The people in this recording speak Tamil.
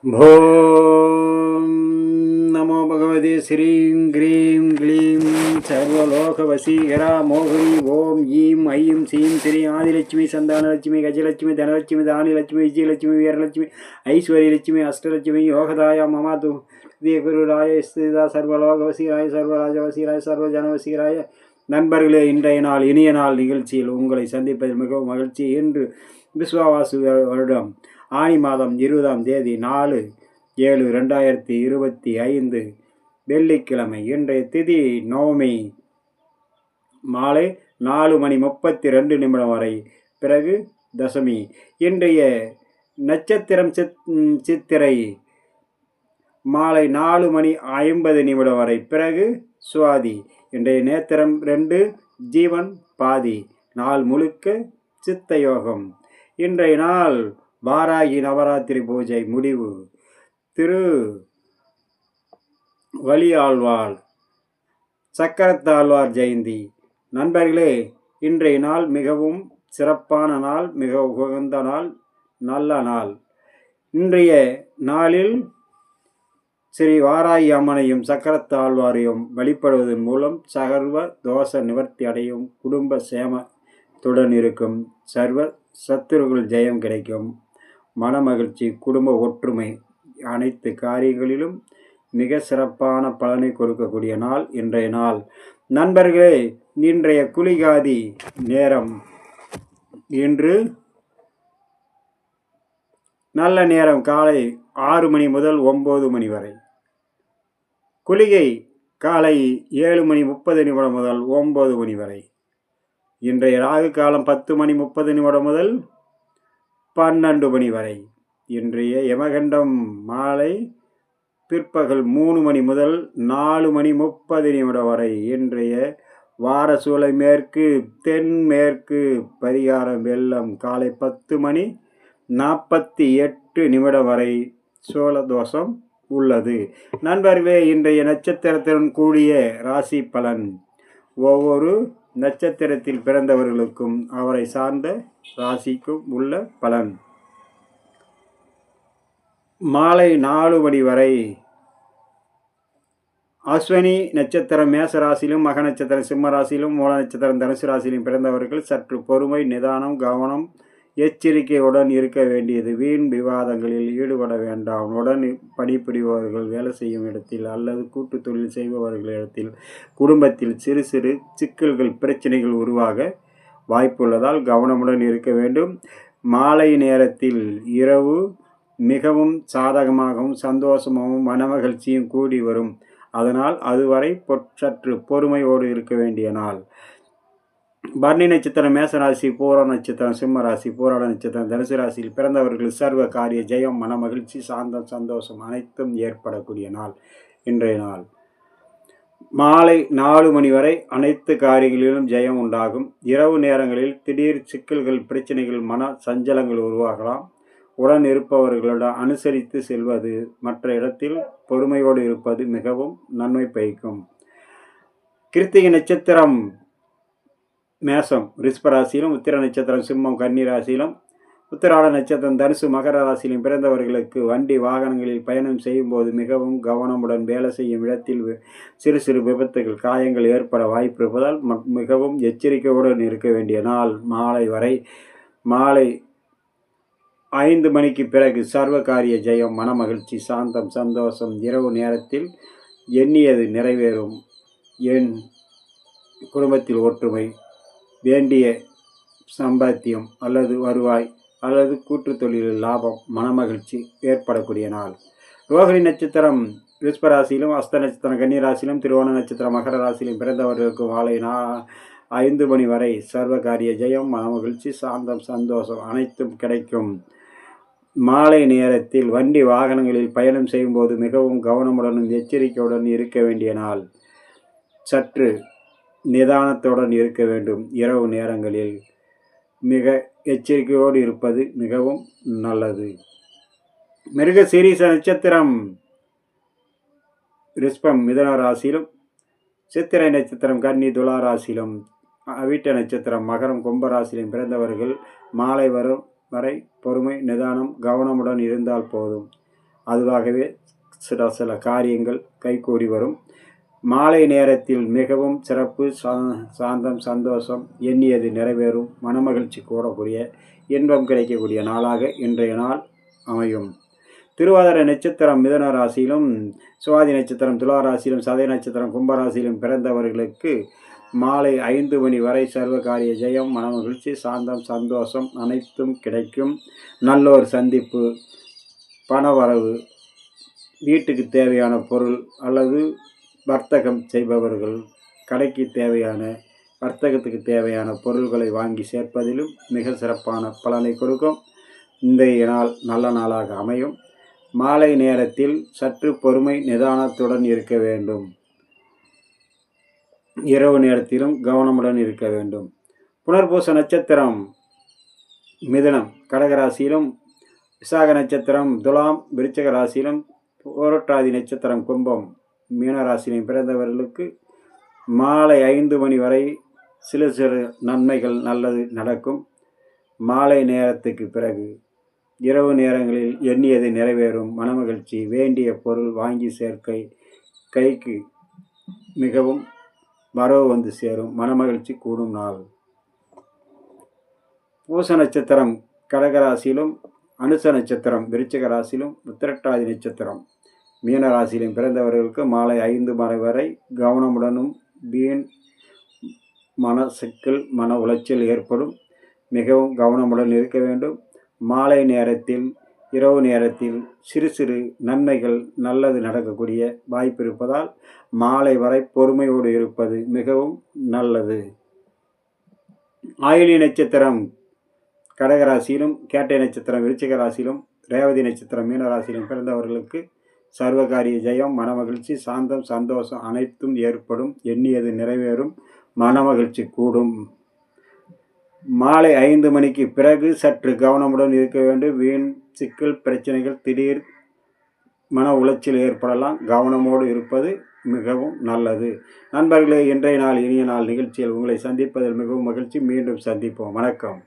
ஓம் நமோ பகவதே ஸ்ரீம் க்ரீம் க்ளீம் சர்வலோக வசீகரா மோகினி ஓம் ஈம் ஐயும் சீம் ஸ்ரீ ஆதிலட்சுமி சந்தானலட்சுமி கஜலட்சுமி தனலட்சுமி தானிலட்சுமி விஜயலட்சுமி வீரலட்சுமி ஐஸ்வர்யலட்சுமி அஷ்டலட்சுமி யோகதாய மமாது குருராய ஸ்திதா சர்வலோக வசீராய சர்வராஜ வசீராய சர்வஜன வசீராய. நண்பர்களே, இன்றைய நாள் இனிய நாள் நிகழ்ச்சியில் உங்களை சந்திப்பதில் மிகவும் மகிழ்ச்சி. இன்று விஸ்வாவாசு வருடம் ஆனி மாதம் 20ஆம் தேதி 4/7/2025 வெள்ளிக்கிழமை. இன்றைய திதி நவமி மாலை 4:32 வரை, பிறகு தசமி. இன்றைய நட்சத்திரம் சித்திரை மாலை 4:50 வரை, பிறகு சுவாதி. இன்றைய நேத்திரம் 2, ஜீவன் பாதி. நாள் முழுக்க சித்த யோகம். இன்றைய நாள் வாராகி நவராத்திரி பூஜை முடிவு. திரு வலியாழ்வார் சக்கரத்தாழ்வார் ஜெயந்தி. நண்பர்களே, இன்றைய நாள் மிகவும் சிறப்பான நாள், மிக உகந்த நாள், நல்ல நாள். இன்றைய நாளில் ஸ்ரீ வாராகி அம்மனையும் சக்கரத்தாழ்வாரையும் வழிபடுவதன் மூலம் சர்வ தோஷ நிவர்த்தி அடையும், குடும்ப சேமத்துடன் இருக்கும், சர்வ சத்துருக்கள் ஜெயம் கிடைக்கும், மனமகிழ்ச்சி, குடும்ப ஒற்றுமை, அனைத்து காரியங்களிலும் மிக சிறப்பான பலனை கொடுக்கக்கூடிய நாள் இன்றைய நாள். நண்பர்களே, இன்றைய குளிகாதி நேரம் இன்று நல்ல நேரம் காலை 6 மணி முதல் 9 மணி வரை. குளிகை காலை 7:30 முதல் 9 மணி வரை. இன்றைய ராகு காலம் 10:30 முதல் 12 மணி வரை. இன்றைய யமகண்டம் மாலை பிற்பகல் 3 மணி முதல் 4:30 வரை. இன்றைய வாரசூலை மேற்கு தென்மேற்கு பரிகாரம் வெள்ளம் காலை 10:48 வரை சோழதோஷம் உள்ளது. நண்பர்களே, இன்றைய நட்சத்திரத்துடன் கூடிய ராசி பலன். ஒவ்வொரு நட்சத்திரத்தில் பிறந்தவர்களுக்கும் அவரை சார்ந்த ராசிக்கும் உள்ள பலன். மாலை 4 மணி வரை அஸ்வினி நட்சத்திரம் மேச ராசியிலும், மக நட்சத்திரம் சிம்ம ராசியிலும், மூல நட்சத்திரம் தனுசு ராசியிலும் பிறந்தவர்கள் சற்று பொறுமை, நிதானம், கவனம், எச்சரிக்கையுடன் இருக்க வேண்டியது. வீண் விவாதங்களில் ஈடுபட வேண்டாம். உடன் பணிபுரிபவர்கள், வேலை செய்யும் இடத்தில் அல்லது கூட்டு தொழில் செய்பவர்களிடத்தில் குடும்பத்தில் சிறு சிறு சிக்கல்கள், பிரச்சனைகள் உருவாக வாய்ப்புள்ளதால் கவனமுடன் இருக்க வேண்டும். மாலை நேரத்தில் இரவு மிகவும் சாதகமாகவும் சந்தோஷமாகவும் மனமகிழ்ச்சியும் கூடி வரும். அதனால் அதுவரை சற்று பொறுமையோடு இருக்க வேண்டிய நாள். பரணி நட்சத்திரம் மேசராசி, பூர நட்சத்திரம் சிம்ம ராசி, பூராட நட்சத்திரம் தனுசு ராசியில் பிறந்தவர்கள் சர்வ காரிய ஜெயம், மனமகிழ்ச்சி, சாந்தம், சந்தோஷம் அனைத்தும் ஏற்படக்கூடிய நாள் இன்றைய நாள். மாலை 4 மணி வரை அனைத்து காரியங்களிலும் ஜெயம் உண்டாகும். இரவு நேரங்களில் திடீர் சிக்கல்கள், பிரச்சனைகள், மன சஞ்சலங்கள் உருவாகலாம். உடன் இருப்பவர்களுடன் அனுசரித்து செல்வது, மற்ற இடத்தில் பொறுமையோடு இருப்பது மிகவும் நன்மை பயக்கும். கிருத்திகை நட்சத்திரம் மேசம் ரிஷபராசியிலும், உத்திர நட்சத்திரம் சிம்மம் கன்னி ராசியிலும், உத்திராட நட்சத்திரம் தனுசு மகர ராசியிலும் பிறந்தவர்களுக்கு வண்டி வாகனங்களில் பயணம் செய்யும் போது மிகவும் கவனமுடன், வேலை செய்யும் இடத்தில் சிறு சிறு விபத்துகள், காயங்கள் ஏற்பட வாய்ப்பு இருப்பதால் மிகவும் எச்சரிக்கையுடன் இருக்க வேண்டிய நாள். மாலை வரை. மாலை 5 மணிக்கு பிறகு சர்வ காரிய ஜெயம், மனமகிழ்ச்சி, சாந்தம், சந்தோஷம். இரவு நேரத்தில் எண்ணியது நிறைவேறும். என் குடும்பத்தில் ஒற்றுமை, வேண்டிய சம்பாத்தியம் அல்லது வருவாய் அல்லது கூட்டு தொழிலில் லாபம், மனமகிழ்ச்சி ஏற்படக்கூடிய நாள். ரோகிணி நட்சத்திரம் ரிஷபராசியிலும், அஸ்த நட்சத்திரம் கன்னிராசியிலும், திருவோண நட்சத்திரம் மகர ராசியிலும் பிறந்தவர்களுக்கு மாலை 5 மணி வரை சர்வ காரிய ஜெயம், மனமகிழ்ச்சி, சாந்தம், சந்தோஷம் அனைத்தும் கிடைக்கும். மாலை நேரத்தில் வண்டி வாகனங்களில் பயணம் செய்யும்போது மிகவும் கவனமுடனும் எச்சரிக்கையுடன் இருக்க வேண்டிய நாள். சற்று நிதானத்துடன் இருக்க வேண்டும். இரவு நேரங்களில் மிக எச்சரிக்கையோடு இருப்பது மிகவும் நல்லது. மிருகசீரிஷ நட்சத்திரம் ரிஷபம் மிதுன ராசியிலும், சித்திரை நட்சத்திரம் கன்னி துலா ராசியிலும், அவிட்ட நட்சத்திரம் மகரம் கும்ப ராசியிலும் பிறந்தவர்கள் மாலை வரை பொறுமை, நிதானம், கவனமுடன் இருந்தால் போதும். அதுவாகவே சில சில காரியங்கள் கைகூடி வரும். மாலை நேரத்தில் மிகவும் சிறப்பு, சாந்தம், சந்தோஷம், எண்ணியது நிறைவேறும், மனமகிழ்ச்சி கூடக்கூடிய, இன்பம் கிடைக்கக்கூடிய நாளாக இன்றைய நாள் அமையும். திருவாதிரை நட்சத்திரம் மிதுன ராசியிலும், சுவாதி நட்சத்திரம் துலா ராசியிலும், சதய நட்சத்திரம் கும்பராசியிலும் பிறந்தவர்களுக்கு மாலை 5 மணி வரை சர்வ காரிய ஜெயம், மனமகிழ்ச்சி, சாந்தம், சந்தோஷம் அனைத்தும் கிடைக்கும். நல்லோர் சந்திப்பு, பணவரவு, வீட்டுக்கு தேவையான பொருள் அல்லது வர்த்தகம் செய்பவர்கள் கடைக்கு தேவையான வர்த்தகத்துக்கு தேவையான பொருள்களை வாங்கி சேர்ப்பதிலும் மிக சிறப்பான பலனை கொடுக்கும். இன்றைய நாள் நல்ல நாளாக அமையும். மாலை நேரத்தில் சற்று பொறுமை நிதானத்துடன் இருக்க வேண்டும். இரவு நேரத்திலும் கவனமுடன் இருக்க வேண்டும். புனர்பூச நட்சத்திரம் மிதுனம் கடகராசியிலும், விசாக நட்சத்திரம் துலாம் விருச்சிக ராசியிலும், புரட்டாதி நட்சத்திரம் கும்பம் மீனராசியிலும் பிறந்தவர்களுக்கு மாலை 5 மணி வரை சிறு சிறு நன்மைகள் நல்லது நடக்கும். மாலை நேரத்துக்கு பிறகு இரவு நேரங்களில் எண்ணியது நிறைவேறும், மனமகிழ்ச்சி, வேண்டிய பொருள் வாங்கி சேர்க்கை, கைக்கு மிகவும் வரவு வந்து சேரும், மனமகிழ்ச்சி கூடும் நாள். பூச நட்சத்திரம் கடகராசியிலும், அனுச நட்சத்திரம் விருச்சிக ராசியிலும், உத்திரட்டாதி நட்சத்திரம் மீன ராசியிலும் பிறந்தவர்களுக்கு மாலை 5 மணி வரை கவனமுடனும் வீண் மன சிக்கல், மன உளைச்சல் ஏற்படும். மிகவும் கவனமுடன் இருக்க வேண்டும். மாலை நேரத்தில் இரவு நேரத்தில் சிறு சிறு நன்மைகள் நல்லது நடக்கக்கூடிய வாய்ப்பு இருப்பதால் மாலை வரை பொறுமையோடு இருப்பது மிகவும் நல்லது. ஆயிலி நட்சத்திரம் கடகராசியிலும், கேட்டை நட்சத்திரம் விருச்சிக ராசியிலும், ரேவதி நட்சத்திரம் மீன ராசியிலும் பிறந்தவர்களுக்கு சர்வகாரிய ஜெயம், மனமகிழ்ச்சி, சாந்தம், சந்தோஷம் அனைத்தும் ஏற்படும். எண்ணியது நிறைவேறும், மனமகிழ்ச்சி கூடும். மாலை 5 மணிக்கு பிறகு சற்று கவனமுடன் இருக்க வேண்டும். வீண் சிக்கல், பிரச்சனைகள், திடீர் மன உளைச்சல் ஏற்படலாம். கவனமோடு இருப்பது மிகவும் நல்லது. நண்பர்களே, இன்றைய நாள் இனிய நாள் நிகழ்ச்சியில் உங்களை சந்திப்பதில் மிகவும் மகிழ்ச்சி. மீண்டும் சந்திப்போம். வணக்கம்.